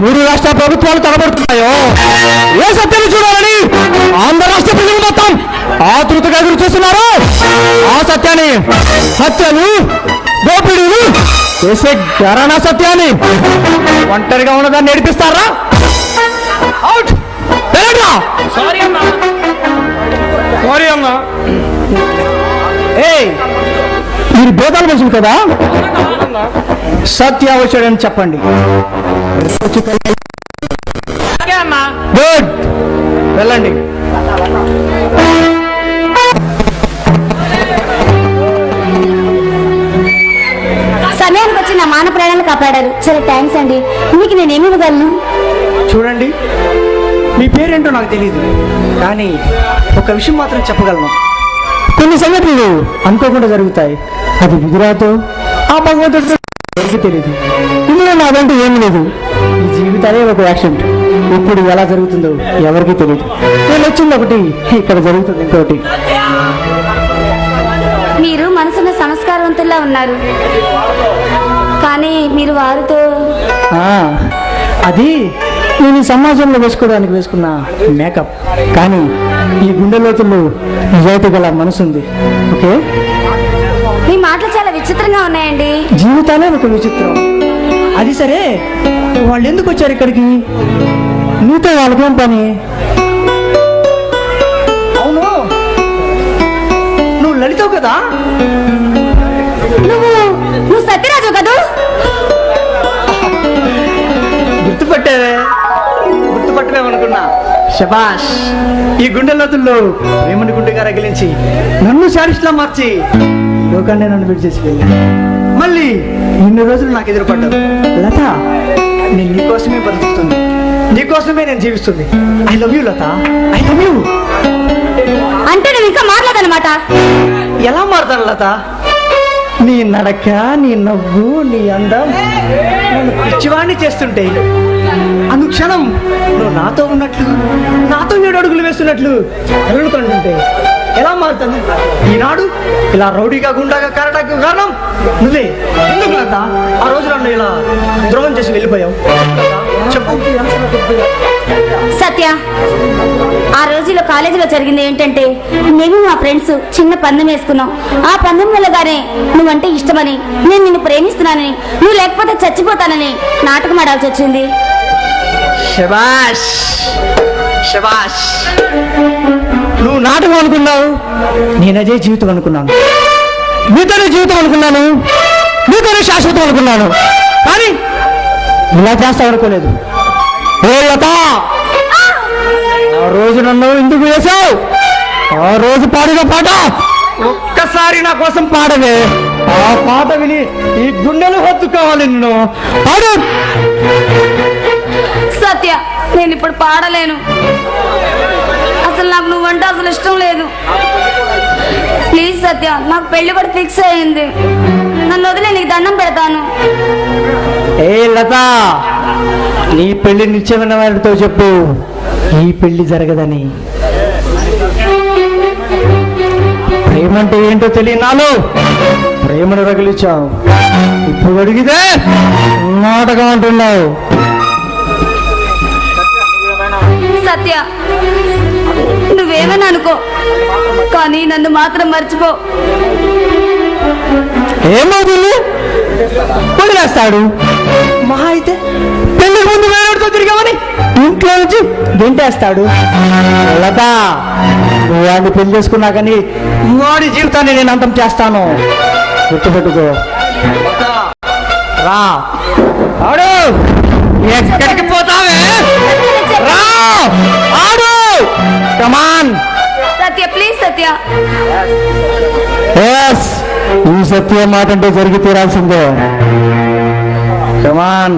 3 రాష్ట్ర ప్రభుత్వాలు తలబడుతున్నాయో ఏ సత్యాన్ని చూడాలని ఆంధ్ర రాష్ట్ర ప్రజలు మొత్తం ఆతృతగా ఎదురు చూస్తున్నారు. ఆ సత్యాన్ని, హత్యలు, దోపిడీలు చేసే ఘరానా సత్యాన్ని ఒంటరిగా ఉన్నదాన్ని నేర్పిస్తారా? సారీ అమ్మా. మీరు భేదాలు మనుషులు కదా, సత్య వచ్చాడని చెప్పండి. గుడ్, వెళ్ళండి. సమయానికి వచ్చి నా మాన ప్రాణాలు కాపాడారు. చాలా థ్యాంక్స్ అండి. మీకు నేనేమి ఇవ్వగలను? చూడండి, మీ పేరేంటో నాకు తెలియదు, కానీ ఒక విషయం మాత్రం చెప్పగలను. కొన్ని సంఘటనలు అనుకోకుండా జరుగుతాయి. అది విధురాతో ఆ భగవంతుడితో ఎవరికి తెలియదు. ఇందులో నాదంటూ ఏమీ లేదు. ఈ జీవితాలే ఒక యాక్సిడెంట్. ఇప్పుడు ఎలా జరుగుతుందో ఎవరికి తెలియదు. నేను వచ్చింది ఒకటి, ఇక్కడ జరుగుతుంది ఇంకోటి. మీరు మనసున్న సంస్కారవంతుల్లా ఉన్నారు, కానీ మీరు వారితో అది నేను ఈ సమాజంలో వేసుకోవడానికి వేసుకున్న మేకప్. కానీ ఈ గుండె లోతుల్లో నిజాయితీ గల మనసుంది. ఓకే, మీ మాటలు చాలా విచిత్రంగా ఉన్నాయండి. జీవితాలే ఒక విచిత్రం. అది సరే, వాళ్ళు ఎందుకు వచ్చారు ఇక్కడికి? నీతో వాళ్ళకేం పని? అవును, నువ్వు లలితవు కదా? నువ్వు సత్యరాజు కదూ? గుర్తుపట్టలేమనుకున్నా. శబాష్. ఈ గుండె లోతుల్లో ప్రేమని గుండెగా రగిలించి నన్ను శాడిస్ట్లా మార్చి లోకాన్ని నన్ను విడిచేసి వెళ్ళి మళ్ళీ ఇన్ని రోజులు నాకు ఎదురుపడ్డావు. లత, నేను నీకోసమే బతుకుతుంది, నీకోసమే నేను జీవిస్తుంది. I love you Latha, I love you. అంటే నువ్వు ఇంకా మారలేదన్నమాట. ఎలా మారుతాను లత? నీ నడక, నీ నవ్వు, నీ అందం నన్ను పిచ్చివాణ్ణి చేస్తుంటే అనుక్షణం నువ్వు నాతో ఉన్నట్లు, నాతో 7 అడుగులు వేస్తున్నట్లు కలుగుతుంటే ఎలా మారుతాను? ఈనాడు ఇలా రౌడీగా, గుండాగా కారడానికి కారణం నువ్వే. ఎందుకు లత ఆ రోజు నన్ను ఇలా ద్రోహం చేసి వెళ్ళిపోయావు? చెప్పు. సత్య, ఆ రోజుల్లో కాలేజీలో జరిగింది ఏంటంటే, మేము మా ఫ్రెండ్స్ చిన్న పందెం వేసుకున్నాం. ఆ పందెం వల్లగానే నువ్వంటే ఇష్టమని, నేను నిన్ను ప్రేమిస్తున్నానని, నువ్వు లేకపోతే చచ్చిపోతానని నాటకం ఆడాల్సి వచ్చింది. శబాష్ శబాష్. నువ్వు నాటకం అనుకున్నావు, నేను అదే జీవితం అనుకున్నాను. నీతోనే జీవితం అనుకున్నాను, నీతోనే శాశ్వతం అనుకున్నాను. కానీ ఇలా చేస్తావు అనుకోలేదు. ఏ లత, ఆ రోజు నన్ను ఎందుకు వేశావు? ఆ రోజు పాడిన పాట ఒక్కసారి నా కోసం పాడవే. ఆ పాట విని ఈ గుండెలు హత్తుకోవాలి నిన్ను. పాడు. సత్య, నేను ఇప్పుడు పాడలేను. అసలు నాకు నువ్వంటే అసలు ఇష్టం లేదు. ప్లీజ్ సత్య, నాకు పెళ్లి కూడా ఫిక్స్ అయింది. నన్ను వదిలే, నీకు దండం పెడతాను. ఏ లత, నీ పెళ్లి నిశ్చయమైన వారితో చెప్పు, ఈ పెళ్లి జరగదని. ప్రేమంటే ఏంటో తెలియ నాలో ప్రేమను రగిలించావు. ఇప్పుడు అడిగితే నాటకం అంటున్నావు. సత్య, నువ్వేమని అనుకో, కానీ నన్ను మాత్రం మర్చిపో. ఏమవుతుంది? వదిలేస్తాడు. మహా అయితే పెళ్లి ముందు వేరేతో తిరిగామని ఇంట్లో నుంచి గెంటేస్తాడు. లత, వాడిని పెళ్లి చేసుకున్నా కానీ వాడి జీవితాన్ని నేను అంతం చేస్తాను. గుర్తుపెట్టుకో. రా. ఆడు. ఎక్కడికి పోతావే? రా, ఆడు. కమాన్ సత్య, ప్లీజ్ సత్య. ఎస్, ఈ సత్య మాట అంటే జరిగి తీరాల్సిందే. కమాన్.